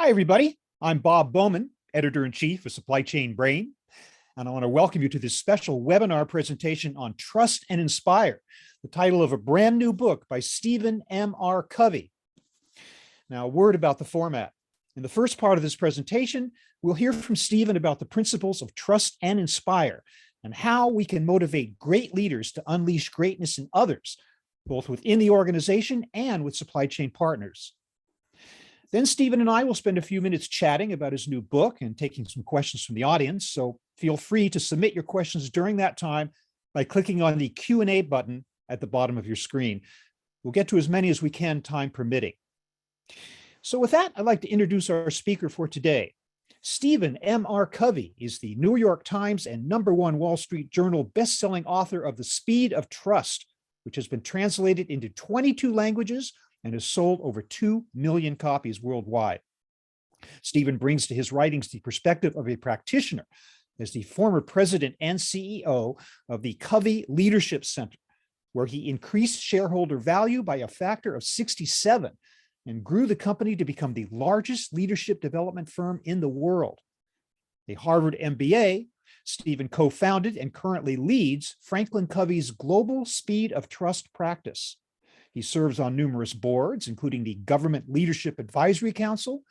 Hi, everybody. I'm Bob Bowman, Editor-in-Chief of Supply Chain Brain, and I want to welcome you to this special webinar presentation on Trust and Inspire, the title of a brand new book by Stephen M.R. Covey. Now, a word about the format. In the first part of this presentation, we'll hear from Stephen about the principles of trust and inspire and how we can motivate great leaders to unleash greatness in others, both within the organization and with supply chain partners. Then Stephen and I will spend a few minutes chatting about his new book and taking some questions from the audience. So feel free to submit your questions during that time by clicking on the Q&A button at the bottom of your screen. We'll get to as many as we can, time permitting. So with that, I'd like to introduce our speaker for today. Stephen M.R. Covey is the New York Times and #1 Wall Street Journal best-selling author of The Speed of Trust, which has been translated into 22 languages and has sold over 2 million copies worldwide. Stephen brings to his writings the perspective of a practitioner as the former president and CEO of the Covey Leadership Center, where he increased shareholder value by a factor of 67 and grew the company to become the largest leadership development firm in the world. A Harvard MBA, Stephen co-founded and currently leads Franklin Covey's Global Speed of Trust practice. He serves on numerous boards, including the Government Leadership Advisory Council,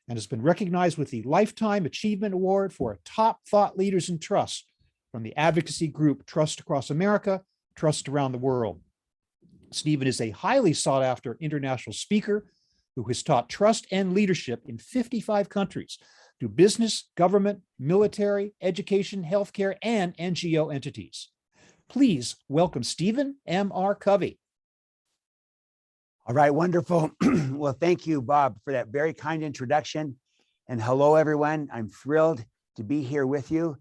and has been recognized with the Lifetime Achievement Award for Top Thought Leaders in Trust from the advocacy group Trust Across America, Trust Around the World. Stephen is a highly sought-after international speaker who has taught trust and leadership in 55 countries to business, government, military, education, healthcare, and NGO entities. Please welcome Stephen M.R. Covey. All right, wonderful. Well, thank you, Bob, for that very kind introduction. And hello, everyone. I'm thrilled to be here with you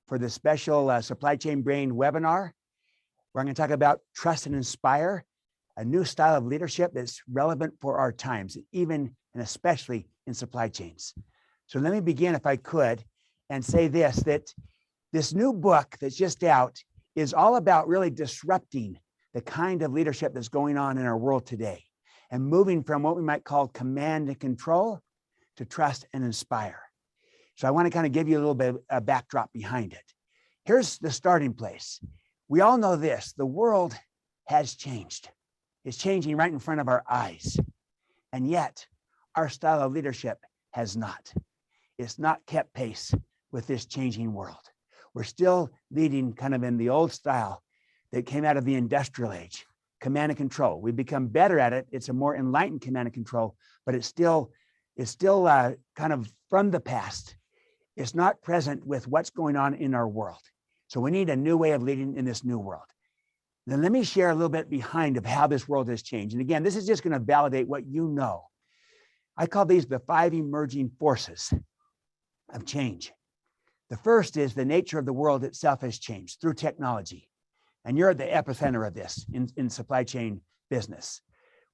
for the special Supply Chain Brain webinar, where I'm going to talk about trust and inspire, a new style of leadership that's relevant for our times, even and especially in supply chains. So let me begin, if I could, and say this, that this new book that's just out is all about really disrupting the kind of leadership that's going on in our world today, and moving from what we might call command and control to trust and inspire. So I want to kind of give you a little bit of a backdrop behind it. Here's the starting place. We all know this, the world has changed. It's changing right in front of our eyes. And yet our style of leadership has not. It's not kept pace with this changing world. We're still leading kind of in the old style that came out of the industrial age. Command and control. We've become better at it. It's a more enlightened command and control, but it's still kind of from the past. It's not present with what's going on in our world. So we need a new way of leading in this new world. Then let me share a little bit behind of how this world has changed. And again, this is just going to validate what you know. I call these the 5 emerging forces of change. The first is the nature of the world itself has changed through technology. And you're at the epicenter of this in supply chain business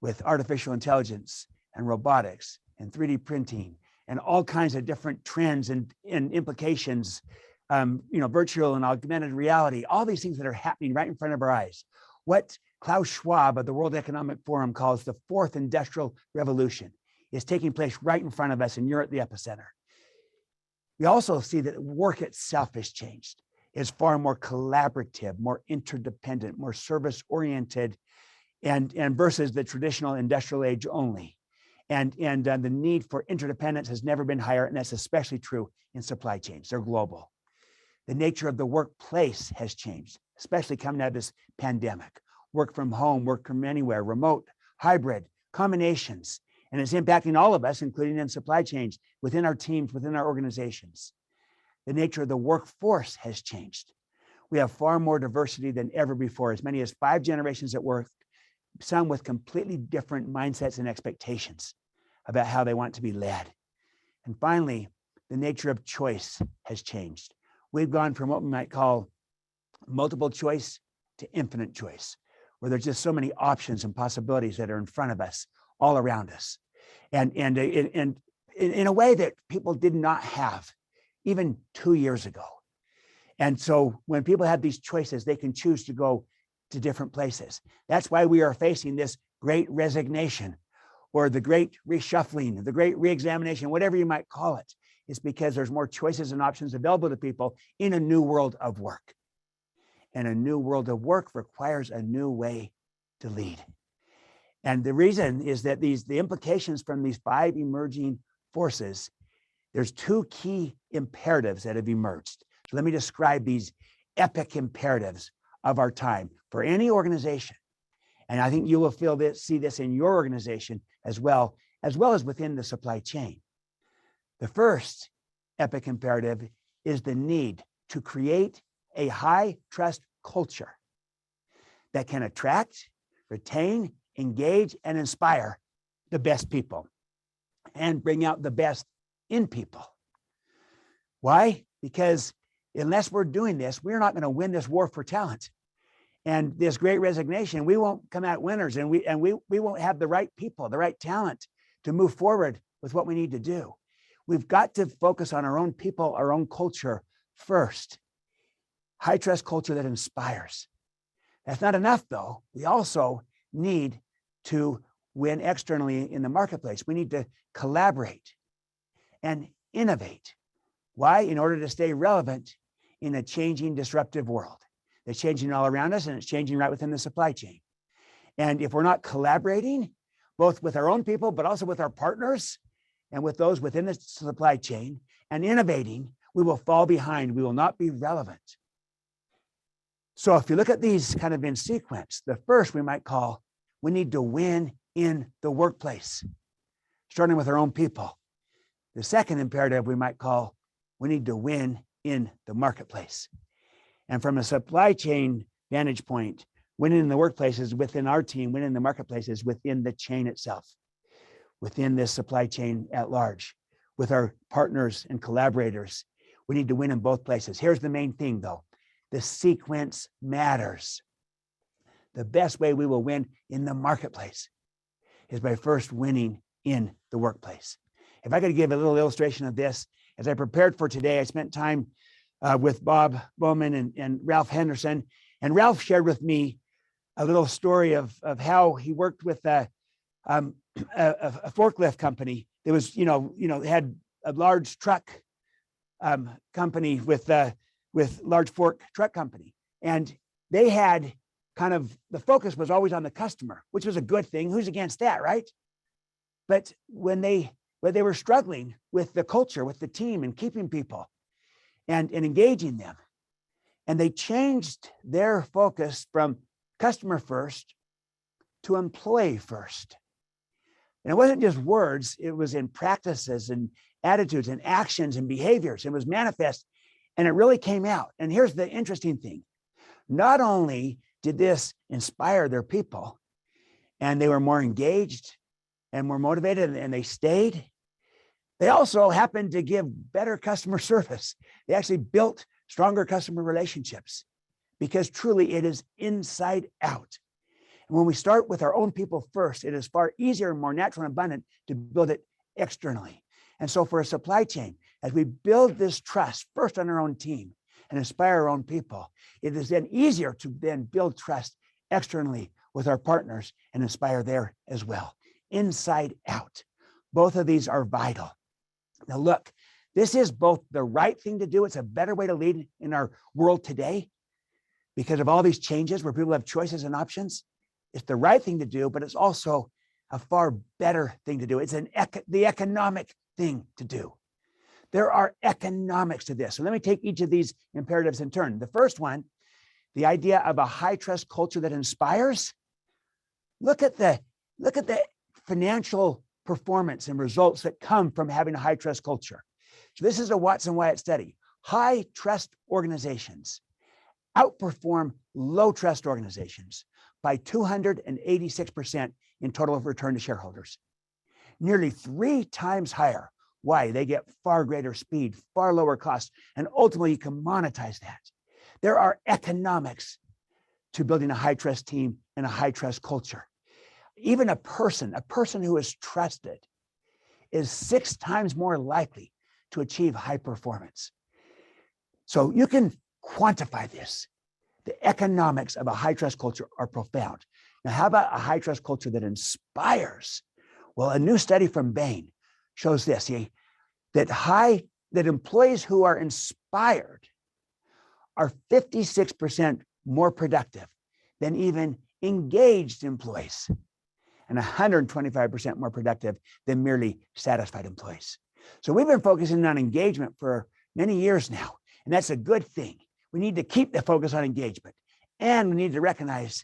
with artificial intelligence and robotics and 3D printing and all kinds of different trends and implications, virtual and augmented reality, all these things that are happening right in front of our eyes. What Klaus Schwab of the World Economic Forum calls the 4th industrial revolution is taking place right in front of us, and you're at the epicenter. We also see that work itself has changed. Is far more collaborative, more interdependent, more service-oriented, and versus the traditional industrial age only. And the need for interdependence has never been higher, and that's especially true in supply chains. They're global. The nature of the workplace has changed, especially coming out of this pandemic. Work from home, work from anywhere, remote, hybrid, combinations, and it's impacting all of us, including in supply chains, within our teams, within our organizations. The nature of the workforce has changed. We have far more diversity than ever before, as many as 5 generations at work, some with completely different mindsets and expectations about how they want to be led. And finally, the nature of choice has changed. We've gone from what we might call multiple choice to infinite choice, where there's just so many options and possibilities that are in front of us, all around us. And in a way that people did not have even 2 years ago. And so when people have these choices, they can choose to go to different places. That's why we are facing this great resignation, or the great reshuffling, the great reexamination, whatever you might call it, is because there's more choices and options available to people in a new world of work. And a new world of work requires a new way to lead. And the reason is that the implications from these 5 emerging forces, there's 2 key imperatives that have emerged. So let me describe these epic imperatives of our time for any organization. And I think you will see this in your organization as well as within the supply chain. The first epic imperative is the need to create a high trust culture that can attract, retain, engage, and inspire the best people and bring out the best in people. Why? Because unless we're doing this, we're not going to win this war for talent. And this great resignation, we won't come out winners, and we won't have the right people, the right talent to move forward with what we need to do. We've got to focus on our own people, our own culture first. High trust culture that inspires. That's not enough, though. We also need to win externally in the marketplace. We need to collaborate and innovate. Why? In order to stay relevant in a changing, disruptive world. It's changing all around us, and it's changing right within the supply chain. And if we're not collaborating, both with our own people, but also with our partners and with those within the supply chain, and innovating, we will fall behind. We will not be relevant. So if you look at these kind of in sequence, the first we might call, we need to win in the workplace, starting with our own people. The second imperative we might call, we need to win in the marketplace. And from a supply chain vantage point, winning in the workplace is within our team, winning in the marketplace is within the chain itself, within this supply chain at large, with our partners and collaborators. We need to win in both places. Here's the main thing, though. The sequence matters. The best way we will win in the marketplace is by first winning in the workplace. If I could give a little illustration of this, as I prepared for today, I spent time with Bob Bowman and Ralph Henderson. And Ralph shared with me a little story of how he worked with a forklift company that was, had a large truck company with large fork truck company. And they had kind of, the focus was always on the customer, which was a good thing. Who's against that, right? But when they were struggling with the culture, with the team and keeping people and engaging them, and they changed their focus from customer first to employee first. And it wasn't just words, it was in practices and attitudes and actions and behaviors. It was manifest, and it really came out. And here's the interesting thing. Not only did this inspire their people, and they were more engaged and more motivated, and they stayed, they also happened to give better customer service. They actually built stronger customer relationships, because truly it is inside out. And when we start with our own people first, it is far easier and more natural and abundant to build it externally. And so for a supply chain, as we build this trust first on our own team and inspire our own people, it is then easier to then build trust externally with our partners and inspire there as well. Inside out. Both of these are vital. Now look, this is both the right thing to do. It's a better way to lead in our world today because of all these changes where people have choices and options. It's the right thing to do, but it's also a far better thing to do. It's the economic thing to do. There are economics to this. So let me take each of these imperatives in turn. The first one, the idea of a high trust culture that inspires. Look at the financial performance and results that come from having a high trust culture. So this is a Watson-Wyatt study. High trust organizations outperform low trust organizations by 286% in total return to shareholders. Nearly 3 times higher. Why? They get far greater speed, far lower costs, and ultimately you can monetize that. There are economics to building a high trust team and a high trust culture. Even a person who is trusted is 6 times more likely to achieve high performance. So you can quantify this. The economics of a high trust culture are profound. Now, how about a high trust culture that inspires? Well, a new study from Bain shows this, that employees who are inspired are 56% more productive than even engaged employees, and 125% more productive than merely satisfied employees. So we've been focusing on engagement for many years now, and that's a good thing. We need to keep the focus on engagement, and we need to recognize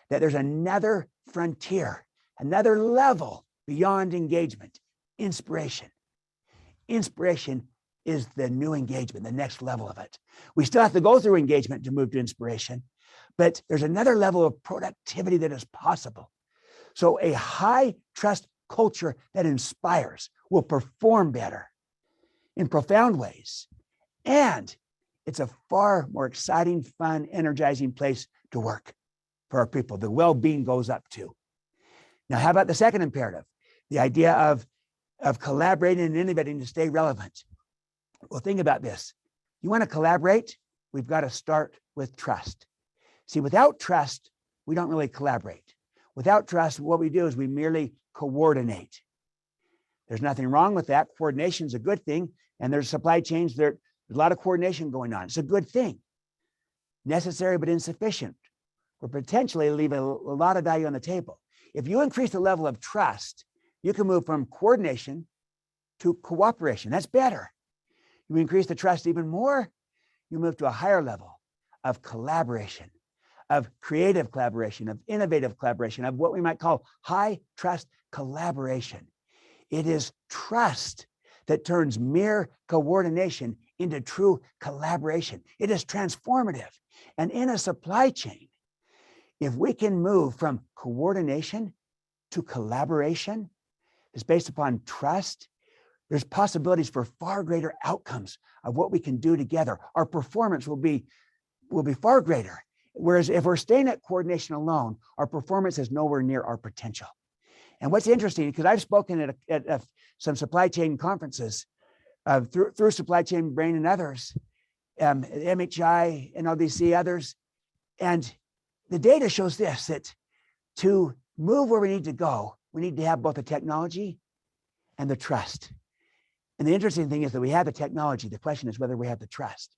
that there's another frontier, another level beyond engagement: inspiration. Inspiration is the new engagement, the next level of it. We still have to go through engagement to move to inspiration, but there's another level of productivity that is possible. So a high trust culture that inspires will perform better in profound ways. And it's a far more exciting, fun, energizing place to work for our people. The well-being goes up too. Now, how about the second imperative? The idea of collaborating and innovating to stay relevant. Well, think about this. You want to collaborate? We've got to start with trust. See, without trust, we don't really collaborate. Without trust, what we do is we merely coordinate. There's nothing wrong with that. Coordination is a good thing. And there's supply chains, there's a lot of coordination going on. It's a good thing. Necessary, but insufficient. Or potentially leave a lot of value on the table. If you increase the level of trust, you can move from coordination to cooperation. That's better. You increase the trust even more, you move to a higher level of collaboration, of creative collaboration, of innovative collaboration, of what we might call high trust collaboration. It is trust that turns mere coordination into true collaboration. It is transformative. And in a supply chain, if we can move from coordination to collaboration, it's based upon trust, there's possibilities for far greater outcomes of what we can do together. Our performance will be far greater. Whereas if we're staying at coordination alone, our performance is nowhere near our potential. And what's interesting, because I've spoken at some supply chain conferences through Supply Chain Brain and others, MHI, NLDC, others, and the data shows this, that to move where we need to go, we need to have both the technology and the trust. And the interesting thing is that we have the technology. The question is whether we have the trust.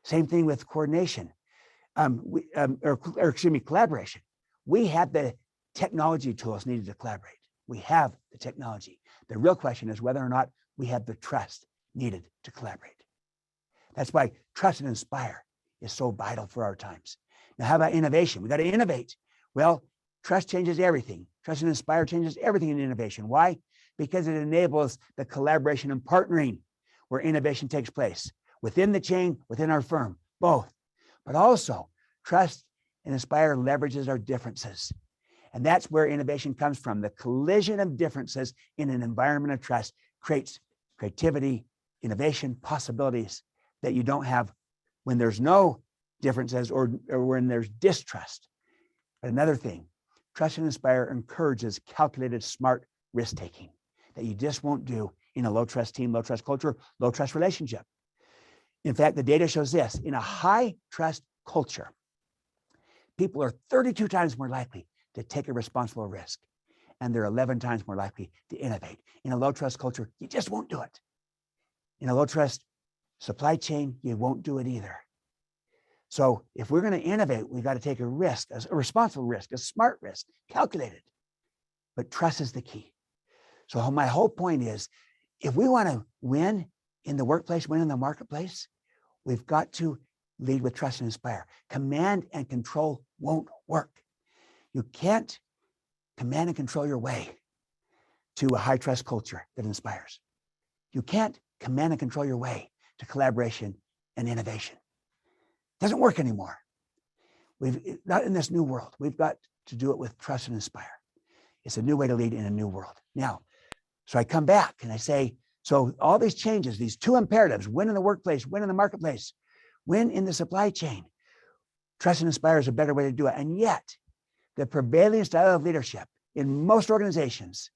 Same thing with coordination, collaboration. We have the technology tools needed to collaborate. We have the technology. The real question is whether or not we have the trust needed to collaborate. That's why trust and inspire is so vital for our times. Now, how about innovation? We got to innovate. Well, trust changes everything. Trust and inspire changes everything in innovation. Why? Because it enables the collaboration and partnering where innovation takes place within the chain, within our firm, both. But also, trust and inspire leverages our differences. And that's where innovation comes from. The collision of differences in an environment of trust creates creativity, innovation, possibilities that you don't have when there's no differences or when there's distrust. But another thing, trust and inspire encourages calculated, smart risk-taking that you just won't do in a low-trust team, low-trust culture, low-trust relationship. In fact, the data shows this. In a high-trust culture, people are 32 times more likely to take a responsible risk, and they're 11 times more likely to innovate. In a low-trust culture, you just won't do it. In a low-trust supply chain, you won't do it either. So if we're going to innovate, we've got to take a risk, a responsible risk, a smart risk, calculated. But trust is the key. So my whole point is, if we want to win in the workplace, win in the marketplace, we've got to lead with trust and inspire. Command and control won't work. You can't command and control your way to a high trust culture that inspires. You can't command and control your way to collaboration and innovation. It doesn't work anymore. Not in this new world. We've got to do it with trust and inspire. It's a new way to lead in a new world. Now, so I come back and I say, so all these changes, these two imperatives, win in the workplace, win in the marketplace, win in the supply chain. Trust and inspire is a better way to do it. And yet, the prevailing style of leadership in most organizations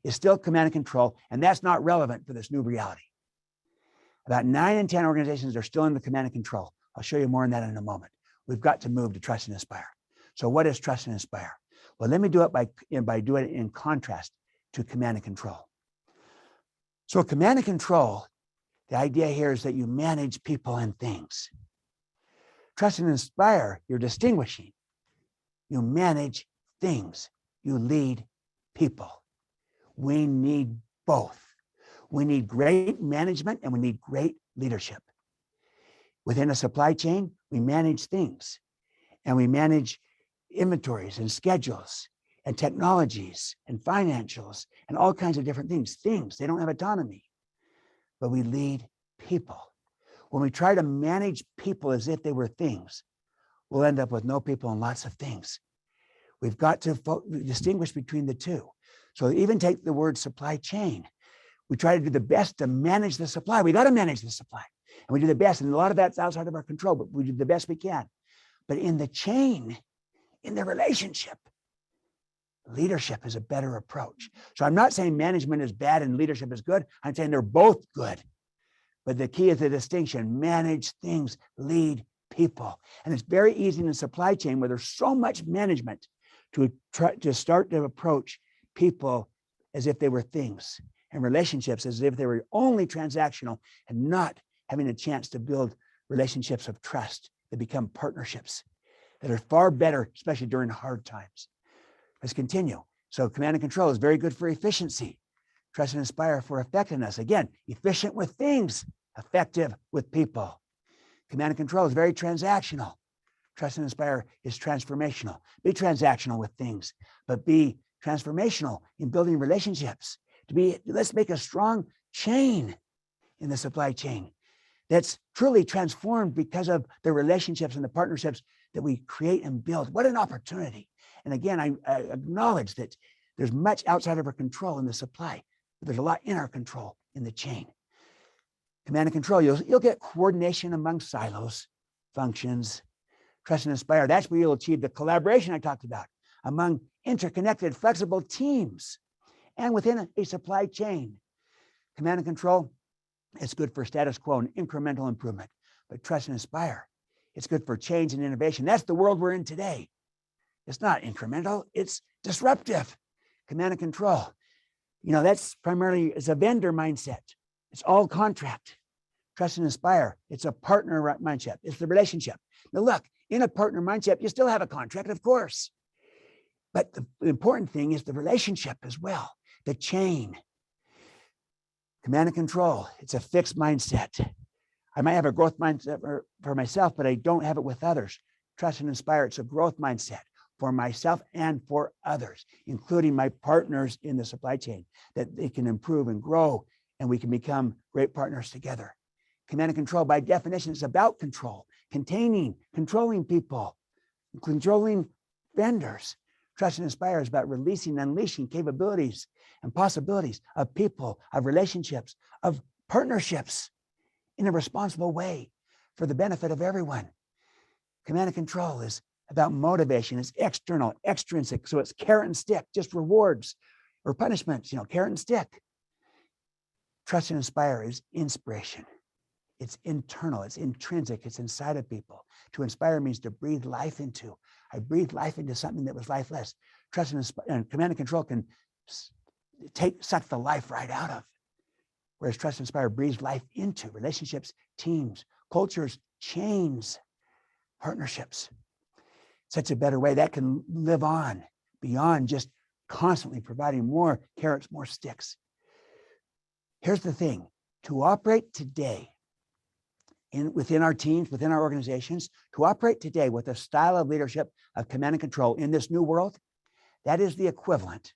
is still command and control, and that's not relevant for this new reality. About 9 in 10 organizations are still in the command and control. I'll show you more on that in a moment. We've got to move to trust and inspire. So what is trust and inspire? Well, let me do it by doing it in contrast to command and control. So command and control, the idea here is that you manage people and things. Trust and inspire, you're distinguishing. You manage things. You lead people. We need both. We need great management and we need great leadership. Within a supply chain, we manage things and we manage inventories and schedules and technologies and financials and all kinds of different things. Things, they don't have autonomy, but we lead people. When we try to manage people as if they were things, we'll end up with no people and lots of things. We've got to distinguish between the two. So even take the word supply chain. We try to do the best to manage the supply. We got to manage the supply. And we do the best. And a lot of that's outside of our control, but we do the best we can. But in the chain, in the relationship, leadership is a better approach. So I'm not saying management is bad and leadership is good. I'm saying they're both good. But the key is the distinction: manage things, lead people. And it's very easy in the supply chain where there's so much management to try to start to approach people as if they were things and relationships as if they were only transactional and not having a chance to build relationships of trust that become partnerships that are far better, especially during hard times. Let's continue. So command and control is very good for efficiency. Trust and inspire for effectiveness. Again, efficient with things, effective with people. Command and control is very transactional. Trust and inspire is transformational. Be transactional with things, but be transformational in building relationships. Let's make a strong chain in the supply chain that's truly transformed because of the relationships and the partnerships that we create and build. What an opportunity. And again, I acknowledge that there's much outside of our control in the supply, but there's a lot in our control in the chain. Command and control, you'll get coordination among silos, functions. Trust and inspire, that's where you'll achieve the collaboration I talked about among interconnected, flexible teams and within a supply chain. Command and control, it's good for status quo and incremental improvement, but trust and inspire, it's good for change and innovation. That's the world we're in today. It's not incremental, it's disruptive. Command and control, that's primarily, it's a vendor mindset. It's all contract. Trust and inspire, it's a partner mindset. It's the relationship. Now look, in a partner mindset, you still have a contract, of course. But the important thing is the relationship as well, the chain. Command and control, it's a fixed mindset. I might have a growth mindset for myself, but I don't have it with others. Trust and inspire, it's a growth mindset for myself and for others, including my partners in the supply chain, that they can improve and grow and we can become great partners together. Command and control, by definition, is about control, controlling people, controlling vendors. Trust and inspire is about releasing, unleashing capabilities and possibilities of people, of relationships, of partnerships in a responsible way for the benefit of everyone. Command and control is about motivation. It's external, extrinsic. So it's carrot and stick, just rewards or punishments, carrot and stick. Trust and inspire is inspiration. It's internal, it's intrinsic, it's inside of people. To inspire means to breathe life into. I breathed life into something that was lifeless. Trust and command and control can suck the life right out of. Whereas trust and inspire breathes life into relationships, teams, cultures, chains, partnerships. Such a better way that can live on beyond just constantly providing more carrots, more sticks. Here's the thing, to operate today within our teams, within our organizations, to operate today with a style of leadership of command and control in this new world, that is the equivalent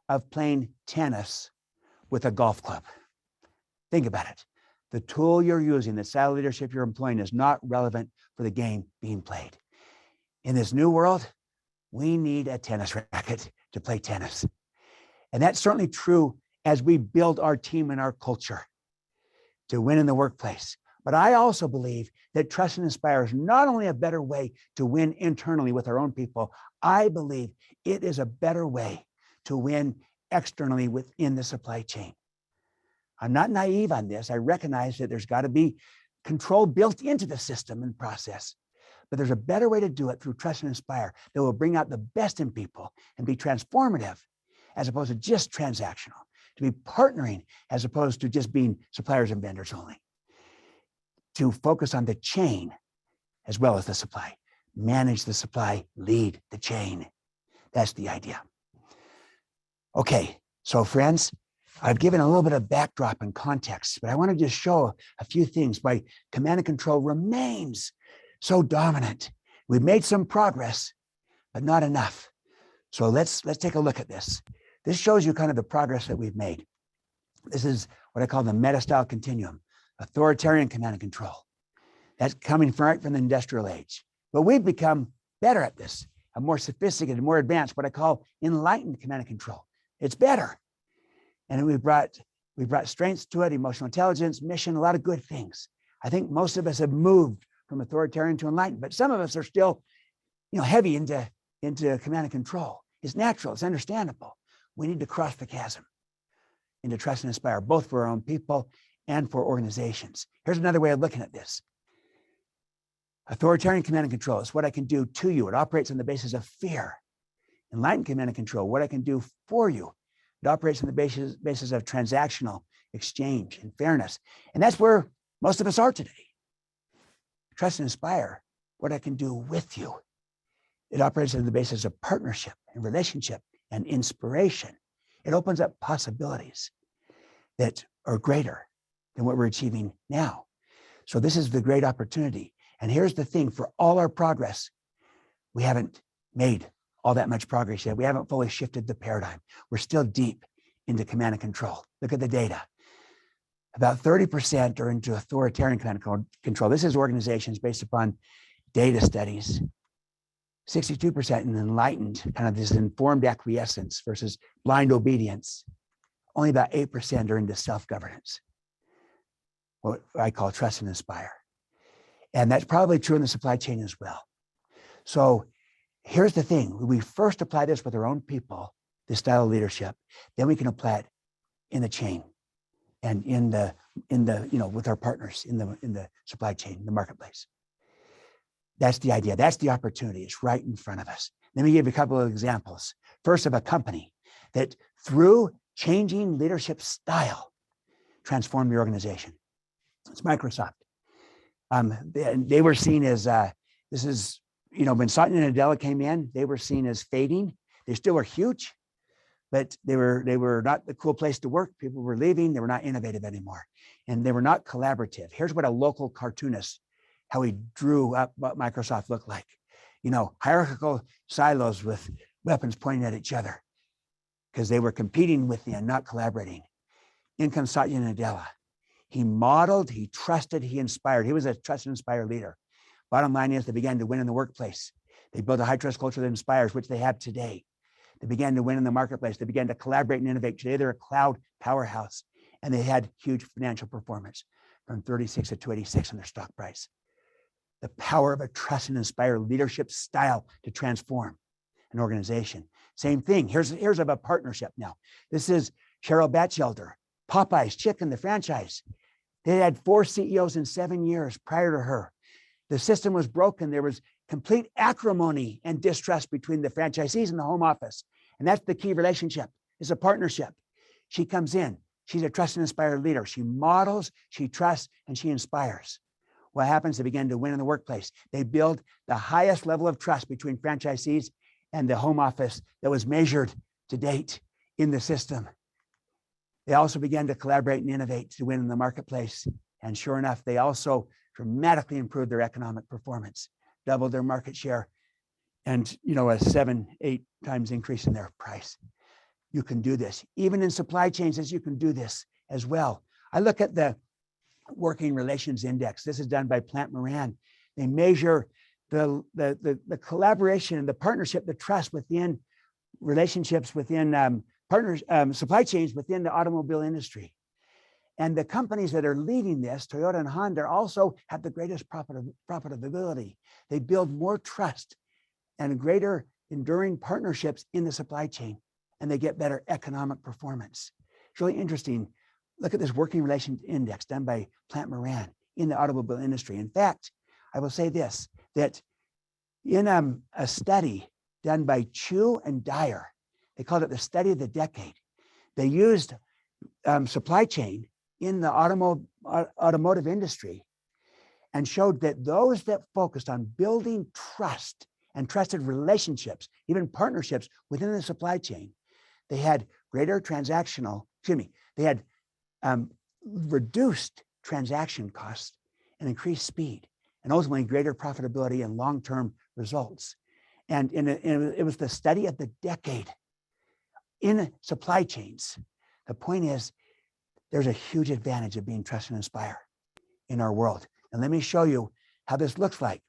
of playing tennis with a golf club. Think about it. The tool you're using, the style of leadership you're employing is not relevant for the game being played. In this new world, we need a tennis racket to play tennis. And that's certainly true as we build our team and our culture to win in the workplace. But I also believe that trust and inspire is not only a better way to win internally with our own people, I believe it is a better way to win externally within the supply chain. I'm not naive on this. I recognize that there's got to be control built into the system and process, but there's a better way to do it through trust and inspire that will bring out the best in people and be transformative as opposed to just transactional, to be partnering as opposed to just being suppliers and vendors only, to focus on the chain as well as the supply, manage the supply, lead the chain. That's the idea. Okay, so friends, I've given a little bit of backdrop and context, but I want to just show a few things why command and control remains so dominant. We've made some progress, but not enough. So let's take a look at this. This shows you kind of the progress that we've made. This is what I call the Metastyle continuum, authoritarian command and control. That's coming right from the industrial age. But we've become better at this, a more sophisticated, more advanced, what I call enlightened command and control. It's better. And we've brought strengths to it, emotional intelligence, mission, a lot of good things. I think most of us have moved from authoritarian to enlightened, but some of us are still, heavy into command and control. It's natural, it's understandable. We need to cross the chasm into trust and inspire, both for our own people and for organizations. Here's another way of looking at this. Authoritarian command and control is what I can do to you. It operates on the basis of fear. Enlightened command and control, what I can do for you. It operates on the basis of transactional exchange and fairness. And that's where most of us are today. Trust and inspire, what I can do with you. It operates on the basis of partnership and relationship and inspiration. It opens up possibilities that are greater than what we're achieving now. So this is the great opportunity. And here's the thing, for all our progress, we haven't made all that much progress yet. We haven't fully shifted the paradigm. We're still deep into command and control. Look at the data. About 30% are into authoritarian command and control. This is organizations based upon data studies. 62% in enlightened, kind of this informed acquiescence versus blind obedience. Only about 8% are into self-governance, what I call trust and inspire. And that's probably true in the supply chain as well. So here's the thing. We first apply this with our own people, this style of leadership, then we can apply it in the chain and with our partners in the supply chain, the marketplace. That's the idea. That's the opportunity. It's right in front of us. Let me give you a couple of examples. First, of a company that through changing leadership style transformed the organization. It's Microsoft. They were seen as, when Satya Nadella came in, they were seen as fading. They still were huge, but they were not the cool place to work. People were leaving. They were not innovative anymore. And they were not collaborative. Here's what a local cartoonist, how he drew up what Microsoft looked like. Hierarchical silos with weapons pointing at each other because they were competing within, not collaborating. In comes Satya Nadella. He modeled, he trusted, he inspired. He was a trust and inspire leader. Bottom line is they began to win in the workplace. They built a high trust culture that inspires, which they have today. They began to win in the marketplace. They began to collaborate and innovate. Today, they're a cloud powerhouse, and they had huge financial performance from 36 to 286 in their stock price. The power of a trust and inspire leadership style to transform an organization. Same thing. Here's of a partnership now. This is Cheryl Batchelder, Popeye's Chicken, the franchise. They had 4 CEOs in 7 years prior to her. The system was broken. There was complete acrimony and distrust between the franchisees and the home office. And that's the key relationship. It's a partnership. She comes in. She's a trust and inspire leader. She models, she trusts, and she inspires. What happens? They begin to win in the workplace. They build the highest level of trust between franchisees and the home office that was measured to date in the system. They also began to collaborate and innovate to win in the marketplace. And sure enough, they also dramatically improved their economic performance, doubled their market share, and a 7-8 times increase in their price. You can do this. Even in supply chains, you can do this as well. I look at the Working Relations Index. This is done by Plant Moran. They measure the collaboration and the partnership, the trust within relationships within supply chains within the automobile industry. And the companies that are leading this, Toyota and Honda, also have the greatest profitability. They build more trust and greater enduring partnerships in the supply chain, and they get better economic performance. It's really interesting. Look at this Working Relations Index done by Plant Moran in the automobile industry. In fact, I will say this, that in a study done by Chu and Dyer, They called it the study of the decade. They used supply chain in the automotive industry and showed that those that focused on building trust and trusted relationships, even partnerships within the supply chain, they had greater they had reduced transaction costs and increased speed, and ultimately greater profitability and long-term results. And it was the study of the decade in supply chains. The point is, there's a huge advantage of being trust and inspire in our world. And let me show you how this looks like.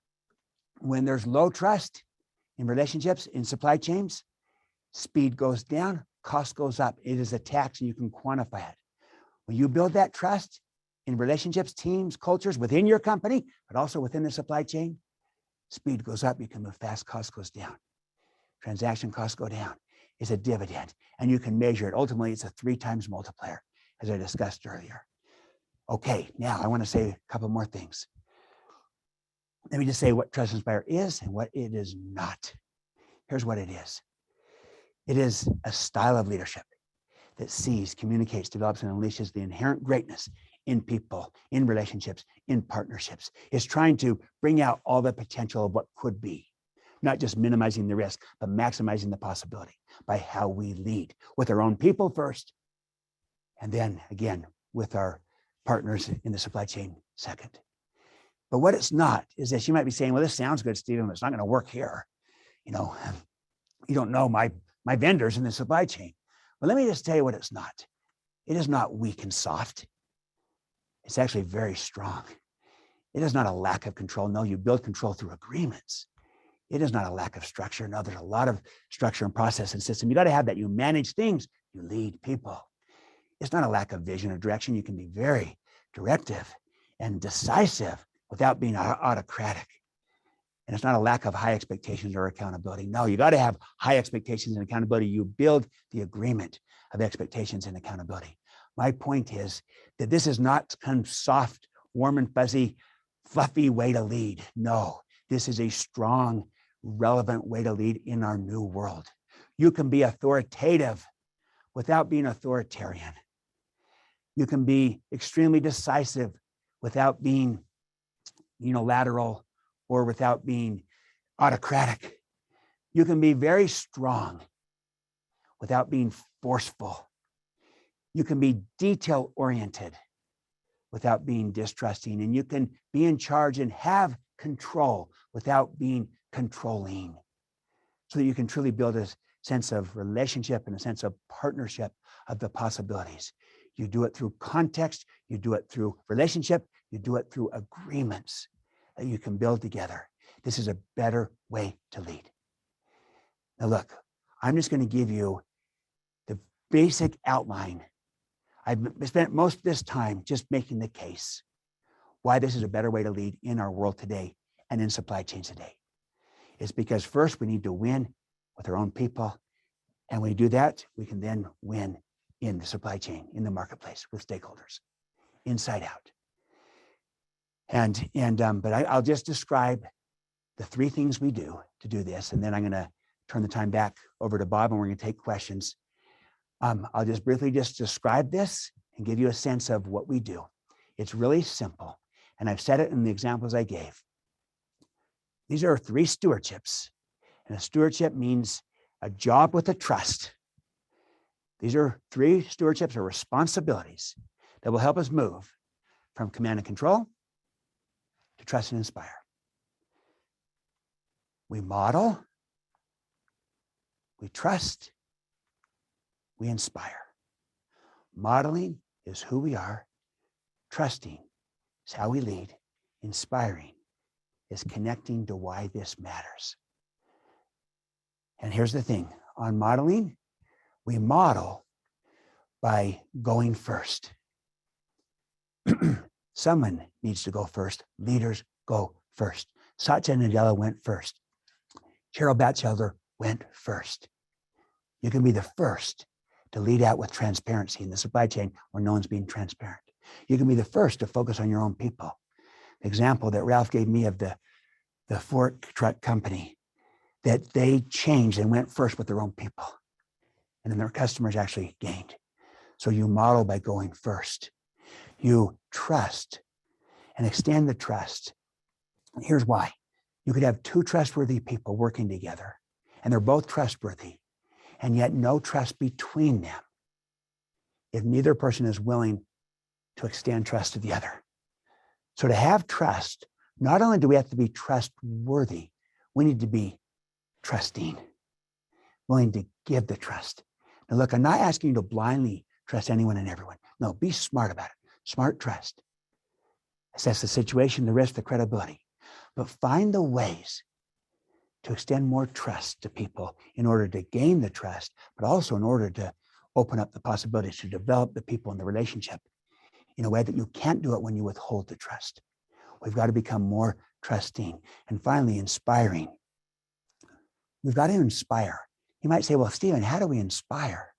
When there's low trust in relationships, in supply chains, speed goes down, cost goes up. It is a tax and you can quantify it. When you build that trust in relationships, teams, cultures within your company, but also within the supply chain, speed goes up, you can move fast, cost goes down. Transaction costs go down. It's a dividend and you can measure it. Ultimately, it's a 3 times multiplier, as I discussed earlier. Okay, now I want to say a couple more things. Let me just say what Trust and Inspire is and what it is not. Here's what it is. It is a style of leadership that sees, communicates, develops, and unleashes the inherent greatness in people, in relationships, in partnerships. It's trying to bring out all the potential of what could be, not just minimizing the risk, but maximizing the possibility by how we lead with our own people first, and then again, with our partners in the supply chain second. But what it's not is this. You might be saying, well, this sounds good, Stephen, but it's not going to work here. You don't know my vendors in the supply chain. Well, let me just tell you what it's not. It is not weak and soft. It's actually very strong. It is not a lack of control. No, you build control through agreements. It is not a lack of structure. No, there's a lot of structure and process and system. You got to have that. You manage things. You lead people. It's not a lack of vision or direction. You can be very directive and decisive without being autocratic. And it's not a lack of high expectations or accountability. No, you got to have high expectations and accountability. You build the agreement of expectations and accountability. My point is that this is not kind of soft, warm and fuzzy, fluffy way to lead. No, this is a strong, relevant way to lead in our new world. You can be authoritative without being authoritarian. You can be extremely decisive without being unilateral or without being autocratic. You can be very strong without being forceful. You can be detail-oriented without being distrusting, and you can be in charge and have control without being controlling, so that you can truly build a sense of relationship and a sense of partnership of the possibilities. You do it through context, you do it through relationship, you do it through agreements that you can build together. This is a better way to lead. Now look, I'm just going to give you the basic outline. I've spent most of this time just making the case why this is a better way to lead in our world today and in supply chains today. It's because first we need to win with our own people. And when we do that, we can then win in the supply chain, in the marketplace with stakeholders, inside out. But I'll just describe the 3 things we do to do this. And then I'm going to turn the time back over to Bob and we're going to take questions. I'll just briefly describe this and give you a sense of what we do. It's really simple. And I've said it in the examples I gave. These are 3 stewardships. And a stewardship means a job with a trust. These are 3 stewardships or responsibilities that will help us move from command and control to trust and inspire. We model, we trust, we inspire. Modeling is who we are. Trusting is how we lead. Inspiring is connecting to why this matters. And here's the thing. On modeling, we model by going first. Someone needs to go first. Leaders go first. Satya Nadella went first. Cheryl Batchelder went first. You can be the first to lead out with transparency in the supply chain where no one's being transparent. You can be the first to focus on your own people. The example that Ralph gave me of the fork truck company, that they changed and went first with their own people. and then their customers actually gained. So you model by going first. You trust and extend the trust. And here's why. You could have two trustworthy people working together, and they're both trustworthy, and yet no trust between them if neither person is willing to extend trust to the other. So to have trust, not only do we have to be trustworthy, we need to be trusting, willing to give the trust. Now look, I'm not asking you to blindly trust anyone and everyone. No, be smart about it. Smart trust. Assess the situation, the risk, the credibility. But find the ways to extend more trust to people in order to gain the trust, but also in order to open up the possibilities to develop the people in the relationship in a way that you can't do it when you withhold the trust. We've got to become more trusting. And finally, inspiring. We've got to inspire. You might say, well, Stephen, how do we inspire?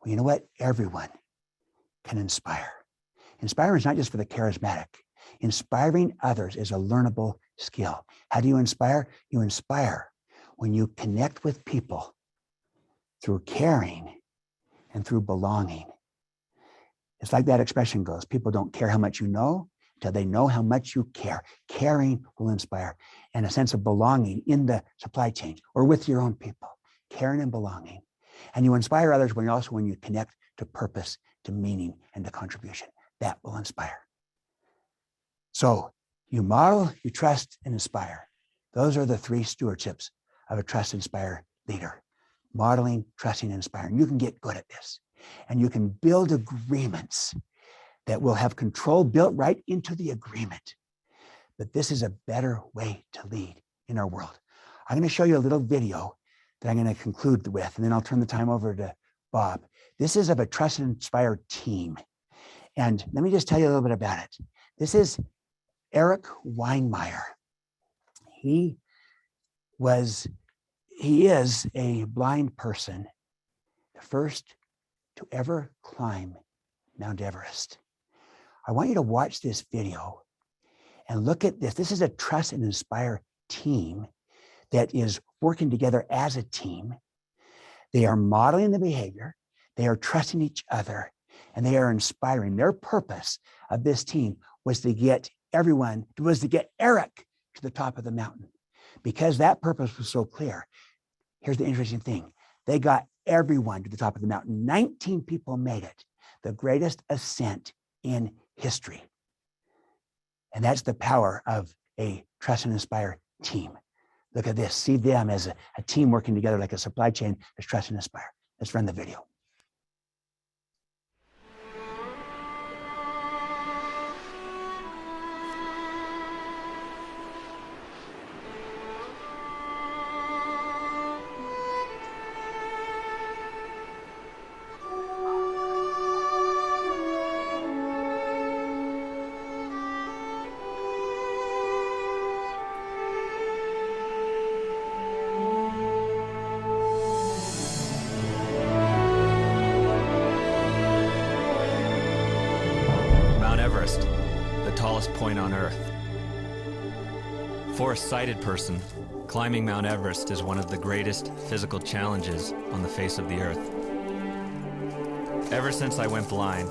Well, you know what? Everyone can inspire. Inspiring is not just for the charismatic. Inspiring others is a learnable skill. How do you inspire? You inspire when you connect with people through caring and through belonging. It's like that expression goes, people don't care how much you know until they know how much you care. Caring will inspire, and a sense of belonging in the supply chain or with your own people, caring and belonging. And you inspire others when you connect to purpose, to meaning, and to contribution. That will inspire. So you model, you trust, and inspire. Those are the three stewardships of a trust inspire leader. Modeling, trusting, and inspiring. You can get good at this. And you can build agreements that will have control built right into the agreement. But this is a better way to lead in our world. I'm going to show you a little video that I'm going to conclude with, and then I'll turn the time over to Bob. This is of a trust and inspire team. And let me just tell you a little bit about it. This is Eric Weinmeier. He is a blind person, the first to ever climb Mount Everest. I want you to watch this video and look at this. This is a trust and inspire team that is working together as a team. They are modeling the behavior, they are trusting each other, and they are inspiring. Their purpose of this team was to get Eric to the top of the mountain. Because that purpose was so clear, here's the interesting thing. They got everyone to the top of the mountain. 19 people made it, the greatest ascent in history. And that's the power of a trust and inspire team. Look at this. See them as a team working together like a supply chain that's trust and inspire. Let's run the video. The tallest point on Earth. For a sighted person, climbing Mount Everest is one of the greatest physical challenges on the face of the Earth. Ever since I went blind,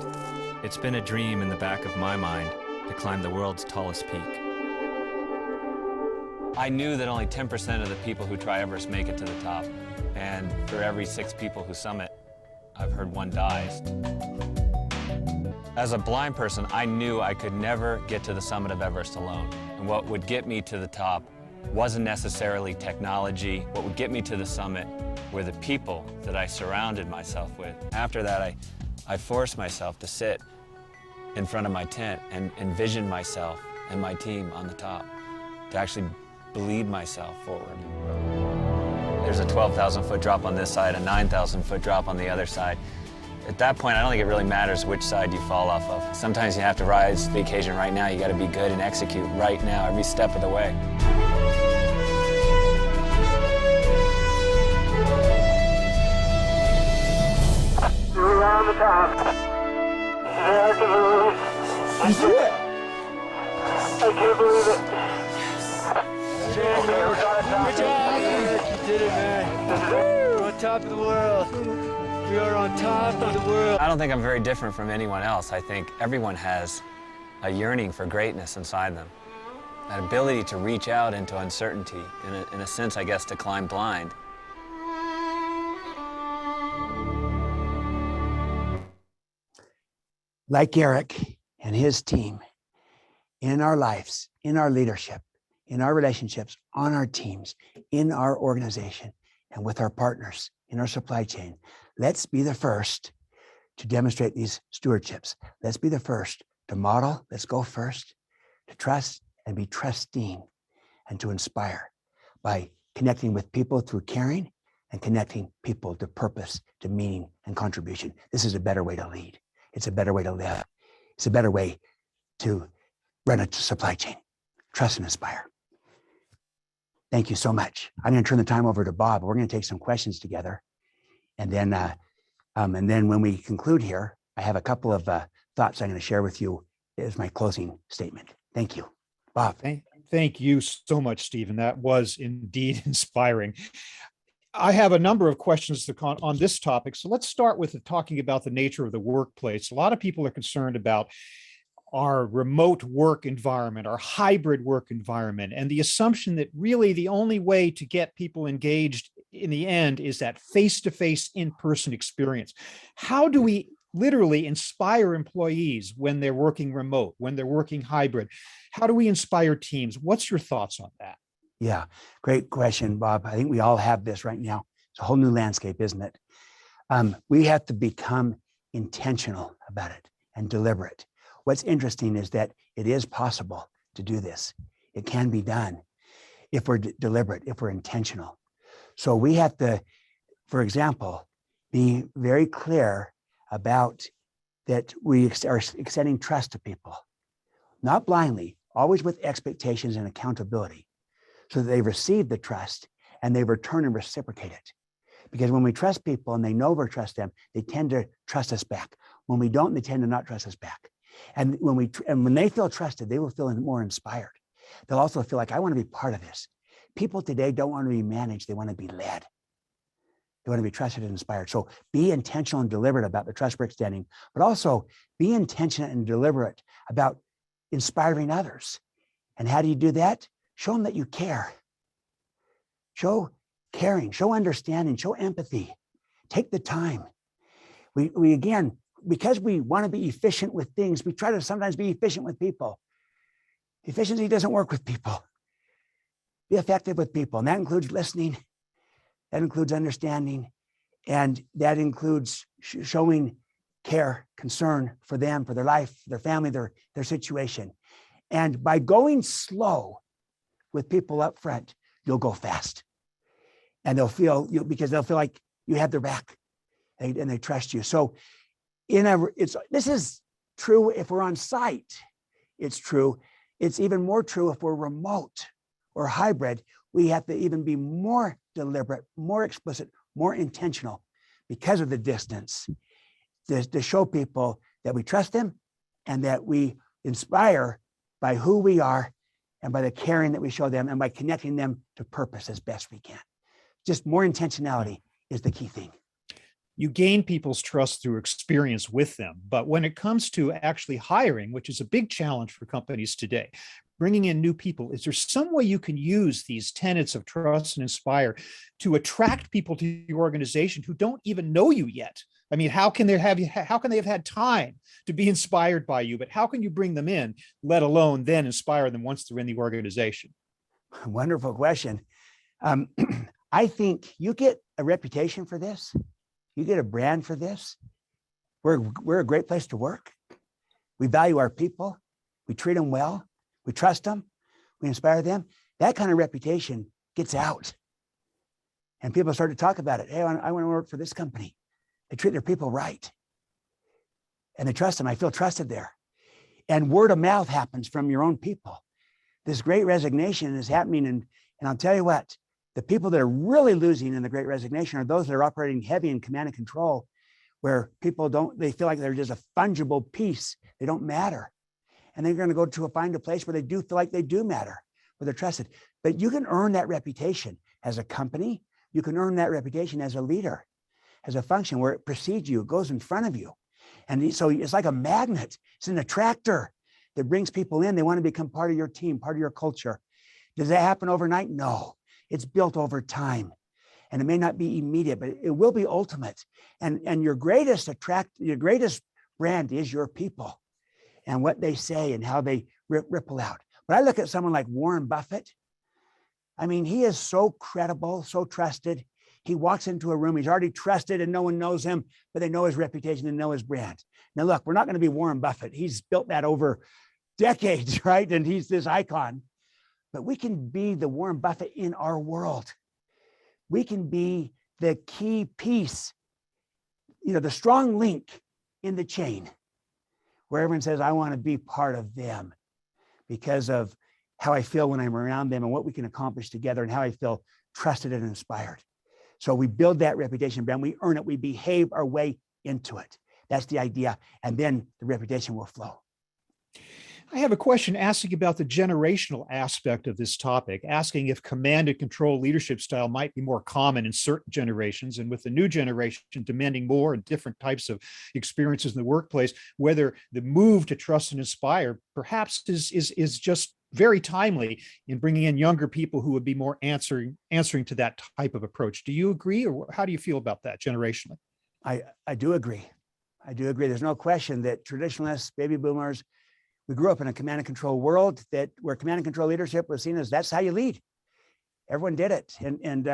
it's been a dream in the back of my mind to climb the world's tallest peak. I knew that only 10% of the people who try Everest make it to the top, and for every 6 people who summit, I've heard 1 dies. As a blind person, I knew I could never get to the summit of Everest alone. And what would get me to the top wasn't necessarily technology. What would get me to the summit were the people that I surrounded myself with. After that, I forced myself to sit in front of my tent and envision myself and my team on the top, to actually bleed myself forward. There's a 12,000-foot drop on this side, a 9,000-foot drop on the other side. At that point, I don't think it really matters which side you fall off of. Sometimes you have to rise to the occasion right now. You got to be good and execute right now, every step of the way. We're on the top. I can believe it. I did it. I can't believe it. Good job. You did it, man. We're on top of the world. We are on top of the world. I don't think I'm very different from anyone else. I think everyone has a yearning for greatness inside them. That ability to reach out into uncertainty, in a sense, I guess, to climb blind. Like Eric and his team, in our lives, in our leadership, in our relationships, on our teams, in our organization, and with our partners in our supply chain, let's be the first to demonstrate these stewardships. Let's be the first to model. Let's go first to trust and be trusting and to inspire by connecting with people through caring and connecting people to purpose, to meaning and contribution. This is a better way to lead. It's a better way to live. It's a better way to run a supply chain. Trust and inspire. Thank you so much. I'm going to turn the time over to Bob. We're going to take some questions together. And then when we conclude here, I have a couple of thoughts I'm going to share with you as my closing statement. Thank you. Bob. Thank you so much, Stephen. That was indeed inspiring. I have a number of questions on this topic. So let's start with talking about the nature of the workplace. A lot of people are concerned about our remote work environment, our hybrid work environment, and the assumption that really the only way to get people engaged in the end is that face-to-face in-person experience. How do we literally inspire employees when they're working remote, when they're working hybrid? How do we inspire teams? What's your thoughts on that? Yeah, great question, Bob. I think we all have this right now. It's a whole new landscape, isn't it? We have to become intentional about it and deliberate. What's interesting is that it is possible to do this. It can be done if we're deliberate, if we're intentional. So we have to, for example, be very clear about that we are extending trust to people, not blindly, always with expectations and accountability, so that they receive the trust and they return and reciprocate it. Because when we trust people and they know we trust them, they tend to trust us back. When we don't, they tend to not trust us back. And when they feel trusted, they will feel more inspired. They'll also feel like, I want to be part of this. People today don't want to be managed. They want to be led. They want to be trusted and inspired. So be intentional and deliberate about the trust we're extending, but also be intentional and deliberate about inspiring others. And how do you do that? Show them that you care. Show caring, show understanding, show empathy. Take the time. We again, because we want to be efficient with things, we try to sometimes be efficient with people. Efficiency doesn't work with people. Be effective with people. And that includes listening. That includes understanding. And that includes showing care, concern for them, for their life, their family, their situation. And by going slow with people up front, you'll go fast. And they'll feel because they'll feel like you have their back and they trust you. So this is true if we're on site. It's true. It's even more true if we're remote or hybrid. We have to even be more deliberate, more explicit, more intentional because of the distance to show people that we trust them and that we inspire by who we are and by the caring that we show them and by connecting them to purpose as best we can. Just more intentionality is the key thing. You gain people's trust through experience with them. But when it comes to actually hiring, which is a big challenge for companies today, bringing in new people, is there some way you can use these tenets of trust and inspire to attract people to your organization who don't even know you yet? I mean, how can they have had time to be inspired by you, but how can you bring them in, let alone then inspire them once they're in the organization? Wonderful question. I think you get a reputation for this. You get a brand for this. We're a great place to work. We value our people. We treat them well. We trust them. We inspire them. That kind of reputation gets out. And people start to talk about it. Hey, I want to work for this company. They treat their people right. And they trust them. I feel trusted there. And word of mouth happens from your own people. This great resignation is happening. And I'll tell you what, the people that are really losing in the great resignation are those that are operating heavy in command and control, where people they feel like they're just a fungible piece. They don't matter. And they're going to find a place where they do feel like they do matter, where they're trusted. But you can earn that reputation as a company. You can earn that reputation as a leader. has a function where it precedes you, it goes in front of you. And so it's like a magnet. It's an attractor that brings people in. They want to become part of your team, part of your culture. Does that happen overnight? No, it's built over time. And it may not be immediate, but it will be ultimate. And your greatest brand is your people and what they say and how they ripple out. But I look at someone like Warren Buffett. I mean, he is so credible, so trusted. He walks into a room, he's already trusted and no one knows him, but they know his reputation and know his brand. Now, look, we're not going to be Warren Buffett. He's built that over decades, right? And he's this icon. But we can be the Warren Buffett in our world. We can be the key piece, the strong link in the chain where everyone says, I want to be part of them because of how I feel when I'm around them and what we can accomplish together and how I feel trusted and inspired. So we build that reputation brand, we earn it, we behave our way into it. That's the idea. And then the reputation will flow. I have a question asking about the generational aspect of this topic, asking if command and control leadership style might be more common in certain generations, and with the new generation demanding more and different types of experiences in the workplace, whether the move to trust and inspire perhaps is just very timely in bringing in younger people who would be more answering to that type of approach. Do you agree, or how do you feel about that generationally? I do agree. I do agree. There's no question that traditionalists, baby boomers, we grew up in a command and control world where command and control leadership was seen as that's how you lead. Everyone did it, and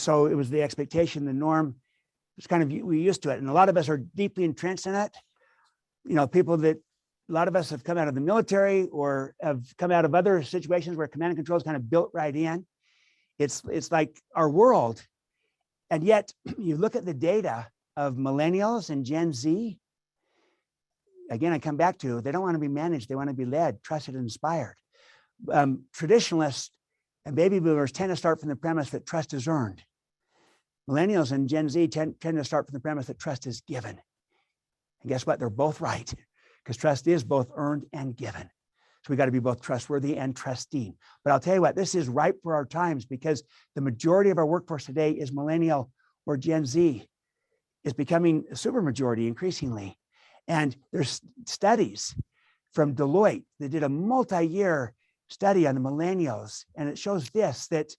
so it was the expectation, the norm. It's kind of we used to it, and a lot of us are deeply entrenched in it. A lot of us have come out of the military or have come out of other situations where command and control is kind of built right in. It's like our world, and yet you look at the data of millennials and Gen Z. Again, I come back to, they don't want to be managed. They want to be led, trusted, and inspired. Traditionalists and baby boomers tend to start from the premise that trust is earned. Millennials and Gen Z tend to start from the premise that trust is given. And guess what? They're both right, because trust is both earned and given. So we got to be both trustworthy and trusting. But I'll tell you what, this is ripe for our times, because the majority of our workforce today is millennial or Gen Z. Is becoming a super majority increasingly. And there's studies from Deloitte that did a multi-year study on the millennials. And it shows that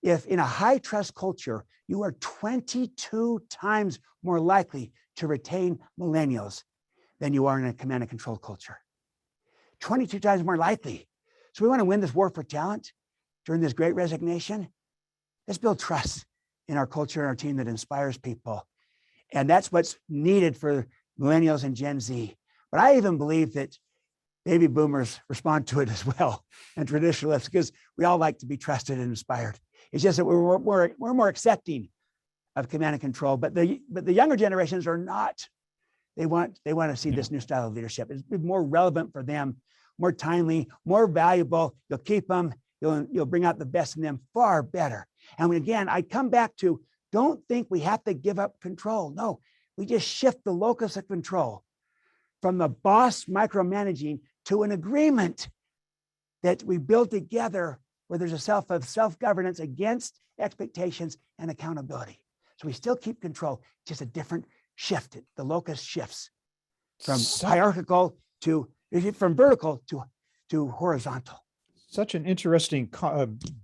if in a high trust culture, you are 22 times more likely to retain millennials than you are in a command and control culture. 22 times more likely. So we want to win this war for talent during this great resignation. Let's build trust in our culture and our team that inspires people. And that's what's needed for millennials and Gen Z. But I even believe that baby boomers respond to it as well, and traditionalists, because we all like to be trusted and inspired. It's just that we're more accepting of command and control, but the younger generations are not. They want to see this new style of leadership. It's more relevant for them, more timely, more valuable. You'll keep them. You'll bring out the best in them far better. And again, I come back to, don't think we have to give up control. No. We just shift the locus of control from the boss micromanaging to an agreement that we build together where there's a self-governance against expectations and accountability. So we still keep control, just a different shift. The locus shifts from hierarchical from vertical to horizontal. Such an interesting,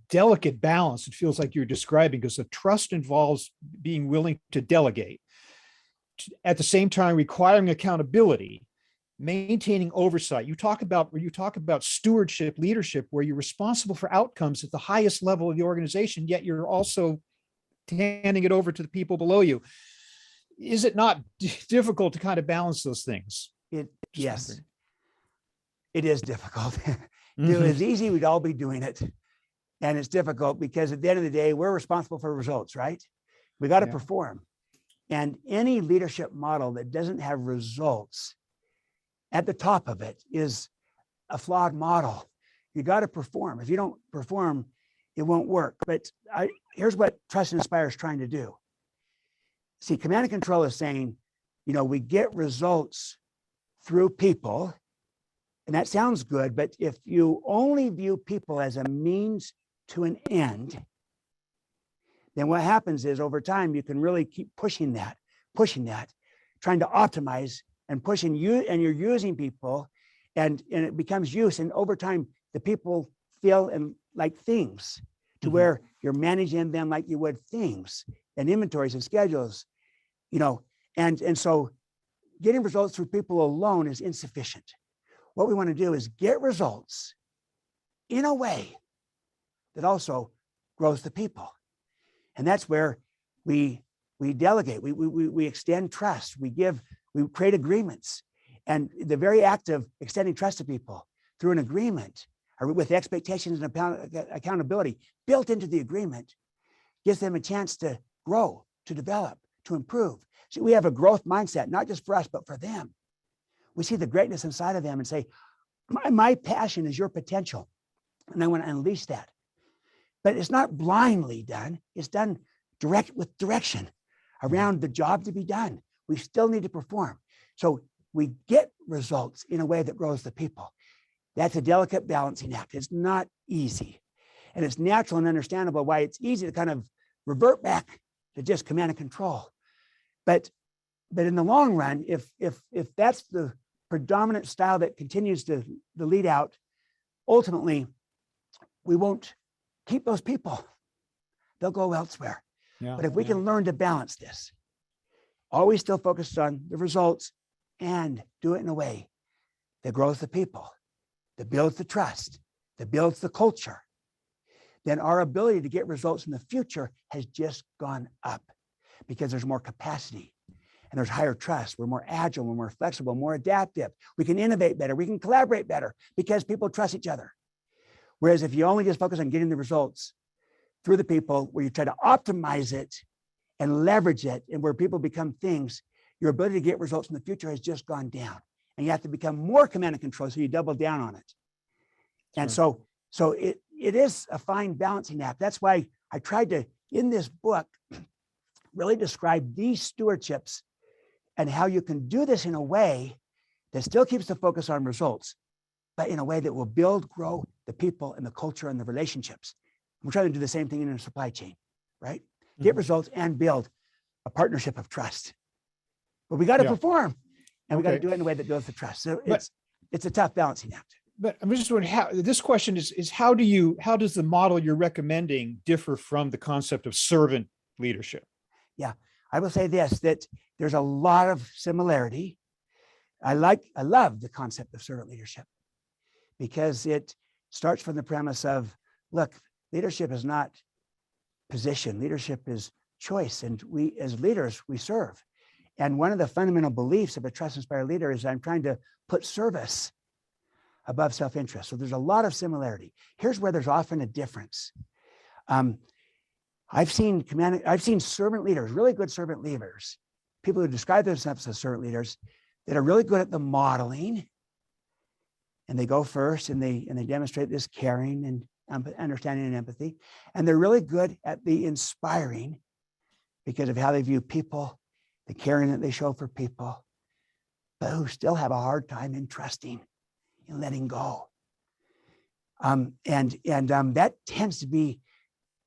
delicate balance. It feels like you're describing, because the trust involves being willing to delegate, at the same time requiring accountability, maintaining oversight. You talk about stewardship, leadership, where you're responsible for outcomes at the highest level of the organization, yet you're also handing it over to the people below you. Is it not difficult to kind of balance those things? Yes, it is difficult. If it was easy, we'd all be doing it. And it's difficult because at the end of the day, we're responsible for results, right? We got to perform. And any leadership model that doesn't have results at the top of it is a flawed model. You got to perform. If you don't perform, it won't work. But here's what Trust and Inspire is trying to do. See, command and control is saying, we get results through people. And that sounds good, but if you only view people as a means to an end, then what happens is over time, you can really keep pushing that, trying to optimize and pushing you, and you're using people, and it becomes use. And over time, the people feel and like things to where you're managing them like you would things and inventories and schedules, you know, and so getting results through people alone is insufficient. What we want to do is get results in a way that also grows the people. And that's where we delegate, we extend trust, we create agreements. And the very act of extending trust to people through an agreement, or with expectations and accountability built into the agreement, gives them a chance to grow, to develop, to improve. See, we have a growth mindset, not just for us, but for them. We see the greatness inside of them and say, my passion is your potential, and I want to unleash that. But it's not blindly done. It's done with direction around the job to be done. We still need to perform. So we get results in a way that grows the people. That's a delicate balancing act. It's not easy. And it's natural and understandable why it's easy to kind of revert back to just command and control. But in the long run, if that's the predominant style that continues to lead out, ultimately, we won't keep those people. They'll go elsewhere. Yeah, but if we can learn to balance this, always still focused on the results and do it in a way that grows the people, that builds the trust, that builds the culture, then our ability to get results in the future has just gone up because there's more capacity and there's higher trust. We're more agile, we're more flexible, more adaptive. We can innovate better, we can collaborate better because people trust each other. Whereas if you only just focus on getting the results through the people, where you try to optimize it and leverage it, and where people become things, your ability to get results in the future has just gone down. And you have to become more command and control, so you double down on it. And so it is a fine balancing act. That's why I tried to, in this book, really describe these stewardships and how you can do this in a way that still keeps the focus on results, but in a way that will build, grow the people and the culture and the relationships. We're trying to do the same thing in a supply chain, right? Get results and build a partnership of trust. But we got to perform, and we got to do it in a way that builds the trust. So it's a tough balancing act. But I'm just wondering how this question is how does the model you're recommending differ from the concept of servant leadership? Yeah, I will say this, that there's a lot of similarity. I love the concept of servant leadership because it starts from the premise of, look, leadership is not position. Leadership is choice. And we, as leaders, we serve. And one of the fundamental beliefs of a trust-inspired leader is I'm trying to put service above self-interest. So there's a lot of similarity. Here's where there's often a difference. I've seen servant leaders, really good servant leaders, people who describe themselves as servant leaders that are really good at the modeling. And they go first and they demonstrate this caring and understanding and empathy. And they're really good at the inspiring because of how they view people, the caring that they show for people, but who still have a hard time in trusting and letting go. That tends to be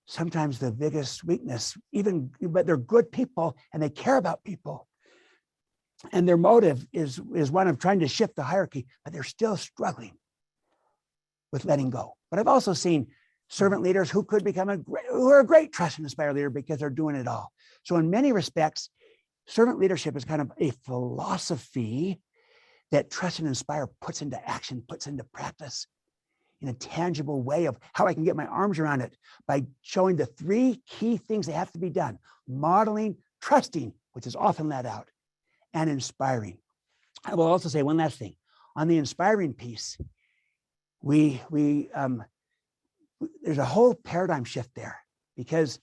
sometimes the biggest weakness, but they're good people and they care about people. And their motive is one of trying to shift the hierarchy, but they're still struggling with letting go. But I've also seen servant leaders who could become who are a great trust and inspire leader because they're doing it all. So in many respects, servant leadership is kind of a philosophy that trust and inspire puts into action, puts into practice in a tangible way of how I can get my arms around it by showing the three key things that have to be done: modeling, trusting, which is often let out, and inspiring. I will also say one last thing. On the inspiring piece, there's a whole paradigm shift there, because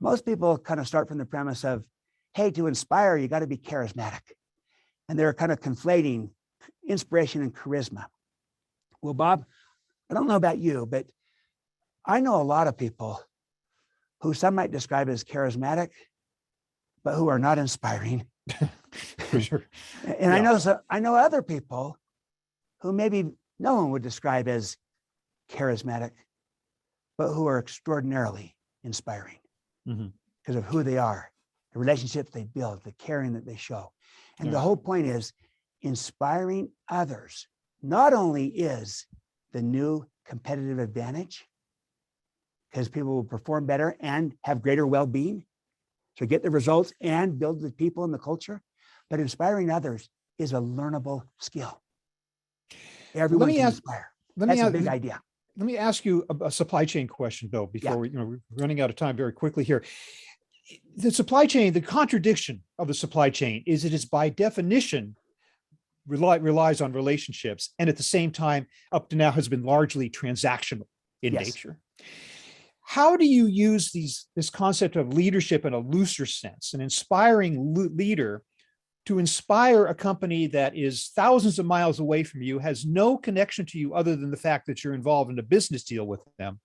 most people kind of start from the premise of, hey, to inspire, you got to be charismatic. And they're kind of conflating inspiration and charisma. Well, Bob, I don't know about you, but I know a lot of people who some might describe as charismatic, but who are not inspiring. For sure. And I know other people who maybe no one would describe as charismatic, but who are extraordinarily inspiring. Mm-hmm. because of who they are, the relationships they build, the caring that they show. And the Right. whole point is inspiring others not only is the new competitive advantage, because people will perform better and have greater well-being, so get the results and build the people and the culture, but inspiring others is a learnable skill. Everyone can inspire. That's a big idea. Let me ask you a supply chain question, though, before we're running out of time very quickly here. The supply chain, the contradiction of the supply chain is it is by definition relies on relationships, and at the same time, up to now, has been largely transactional in nature. How do you use this concept of leadership in a looser sense, an inspiring leader, to inspire a company that is thousands of miles away from you, has no connection to you other than the fact that you're involved in a business deal with them?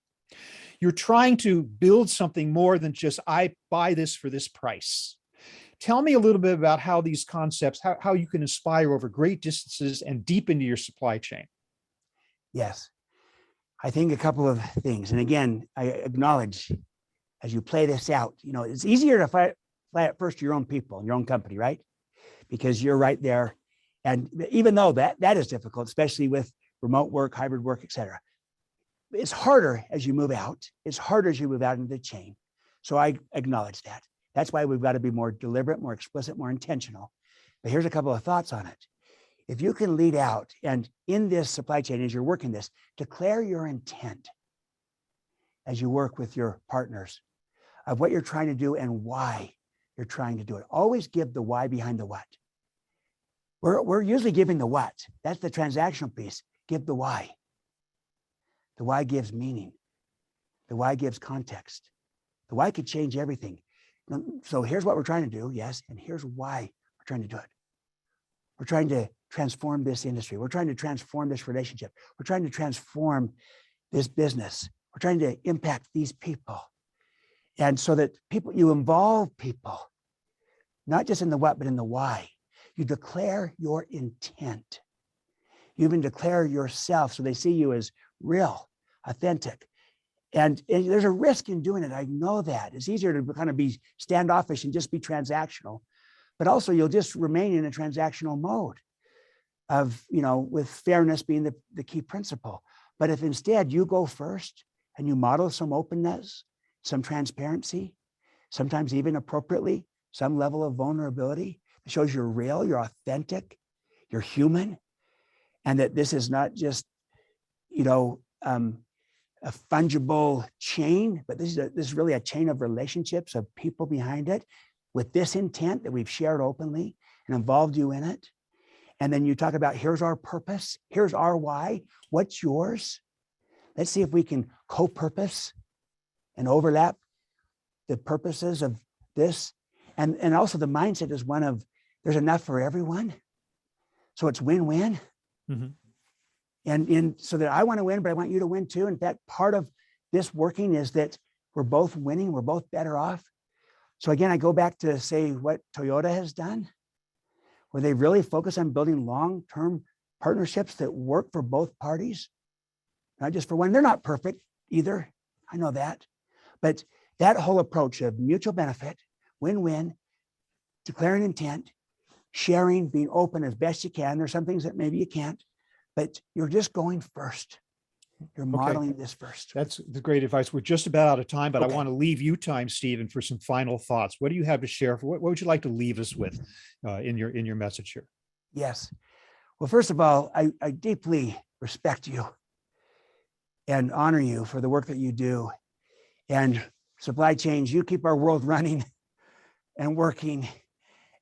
You're trying to build something more than just, I buy this for this price. Tell me a little bit about how these concepts, how you can inspire over great distances and deep into your supply chain. Yes, I think a couple of things. And again, I acknowledge as you play this out, it's easier to fly it first to your own people and your own company, right? Because you're right there. And even though that is difficult, especially with remote work, hybrid work, et cetera, it's harder as you move out. It's harder as you move out into the chain. So I acknowledge that. That's why we've got to be more deliberate, more explicit, more intentional. But here's a couple of thoughts on it. If you can lead out and in this supply chain, as you're working this, declare your intent as you work with your partners of what you're trying to do and why you're trying to do it. Always give the why behind the what. We're usually giving the what. That's the transactional piece. Give the why. The why gives meaning. The why gives context. The why could change everything. So here's what we're trying to do, yes, and here's why we're trying to do it. We're trying to transform this industry. We're trying to transform this relationship. We're trying to transform this business. We're trying to impact these people. And so that you involve people, not just in the what, but in the why. You declare your intent. You even declare yourself so they see you as real, authentic. And there's a risk in doing it. I know that. It's easier to kind of be standoffish and just be transactional. But also you'll just remain in a transactional mode of, with fairness being the key principle. But if instead you go first and you model some openness, some transparency, sometimes even appropriately, some level of vulnerability, it shows you're real, you're authentic, you're human, and that this is not just, a fungible chain, but this is really a chain of relationships, of people behind it, with this intent that we've shared openly and involved you in it. And then you talk about, here's our purpose, here's our why, what's yours? Let's see if we can co-purpose and overlap the purposes of this. And also the mindset is one of, there's enough for everyone. So it's win-win. Mm-hmm. And so that I want to win, but I want you to win too. In fact, part of this working is that we're both winning, we're both better off. So again, I go back to say what Toyota has done, where they really focus on building long-term partnerships that work for both parties, not just for one. They're not perfect either. I know that. But that whole approach of mutual benefit, win-win, declaring intent, sharing, being open as best you can. There's some things that maybe you can't, but you're just going first. You're modeling this first. That's the great advice. We're just about out of time, but I want to leave you time, Stephen, for some final thoughts. What do you have to share? What would you like to leave us with in your message here? Yes. Well, first of all, I deeply respect you and honor you for the work that you do. And supply chains, you keep our world running and working.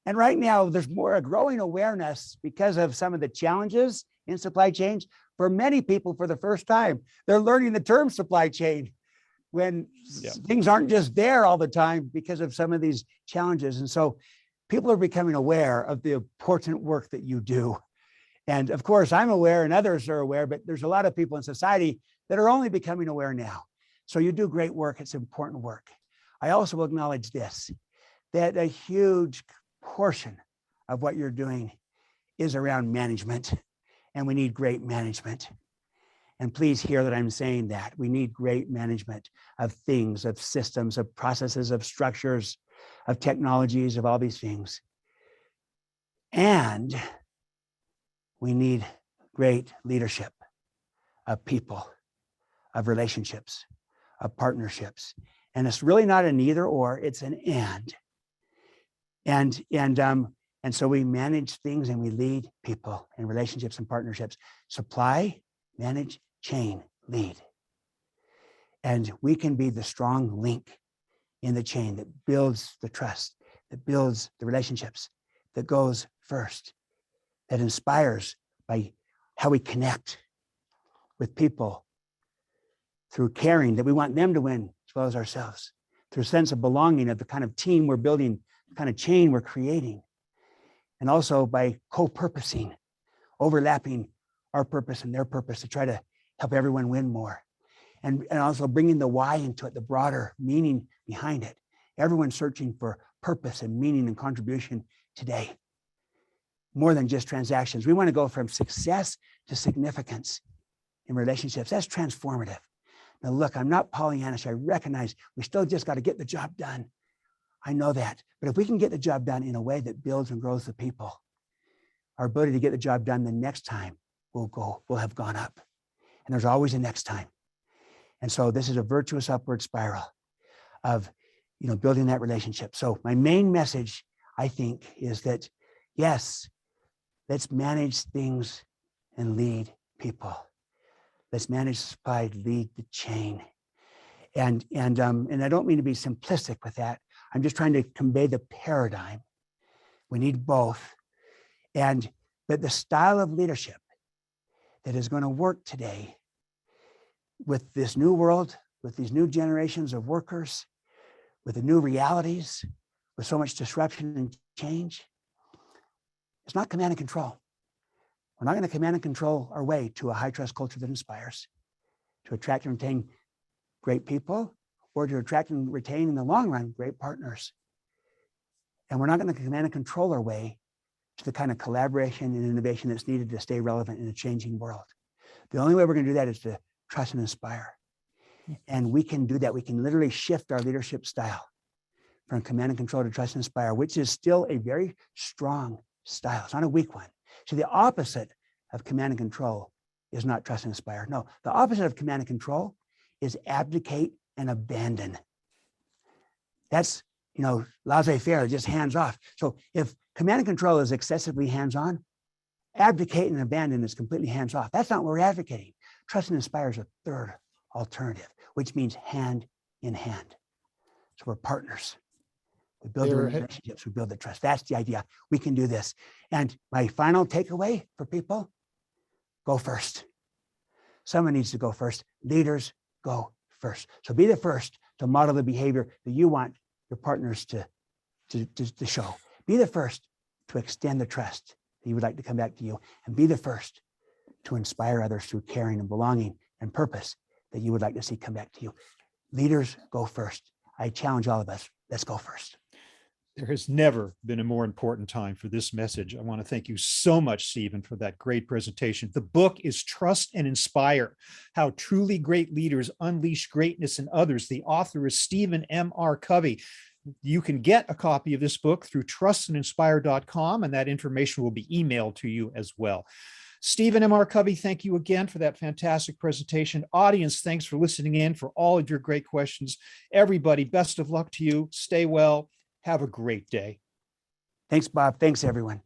And right now, there's a growing awareness because of some of the challenges in supply chains. For many people, for the first time, they're learning the term supply chain when things aren't just there all the time because of some of these challenges. And so people are becoming aware of the important work that you do. And of course, I'm aware and others are aware, but there's a lot of people in society that are only becoming aware now. So you do great work. It's important work. I also will acknowledge this, that a huge portion of what you're doing is around management. And we need great management. And please hear that I'm saying that. We need great management of things, of systems, of processes, of structures, of technologies, of all these things. And we need great leadership of people, of relationships, of partnerships. And it's really not an either or, it's an and. And so we manage things and we lead people in relationships and partnerships. Supply, manage, chain, lead. And we can be the strong link in the chain that builds the trust, that builds the relationships, that goes first, that inspires by how we connect with people through caring, that we want them to win as well as ourselves, through a sense of belonging, of the kind of team we're building, the kind of chain we're creating, and also by co-purposing, overlapping our purpose and their purpose to try to help everyone win more. And also bringing the why into it, the broader meaning behind it. Everyone's searching for purpose and meaning and contribution today, more than just transactions. We want to go from success to significance in relationships. That's transformative. Now, look, I'm not Pollyannish. I recognize we still just got to get the job done. I know that. But if we can get the job done in a way that builds and grows the people, our ability to get the job done the next time will have gone up. And there's always a next time. And so this is a virtuous upward spiral of, building that relationship. So my main message, I think, is that, yes, let's manage things and lead people. Let's manage supply, lead the chain. And I don't mean to be simplistic with that. I'm just trying to convey the paradigm. We need both. But the style of leadership that is going to work today with this new world, with these new generations of workers, with the new realities, with so much disruption and change, it's not command and control. We're not going to command and control our way to a high trust culture that inspires, to attract and retain great people, or to attract and retain in the long run great partners. And we're not going to command and control our way to the kind of collaboration and innovation that's needed to stay relevant in a changing world. The only way we're going to do that is to trust and inspire. And we can do that. We can literally shift our leadership style from command and control to trust and inspire, which is still a very strong style. It's not a weak one. So the opposite of command and control is not trust and inspire. No, the opposite of command and control is abdicate and abandon. That's, laissez-faire, just hands off. So if command and control is excessively hands-on, abdicate and abandon is completely hands-off. That's not what we're advocating. Trust and inspire is a third alternative, which means hand in hand. So we're partners. We build the relationships, we build the trust. That's the idea. We can do this. And my final takeaway for people, go first. Someone needs to go first. Leaders go first. So be the first to model the behavior that you want your partners to show. Be the first to extend the trust that you would like to come back to you, and be the first to inspire others through caring and belonging and purpose that you would like to see come back to you. Leaders go first. I challenge all of us, let's go first. There has never been a more important time for this message. I want to thank you so much, Stephen, for that great presentation. The book is Trust and Inspire: How Truly Great Leaders Unleash Greatness in Others. The author is Stephen M.R. Covey. You can get a copy of this book through trustandinspire.com, and that information will be emailed to you as well. Stephen M.R. Covey, thank you again for that fantastic presentation. Audience, thanks for listening in, for all of your great questions. Everybody, best of luck to you. Stay well. Have a great day. Thanks, Bob. Thanks, everyone.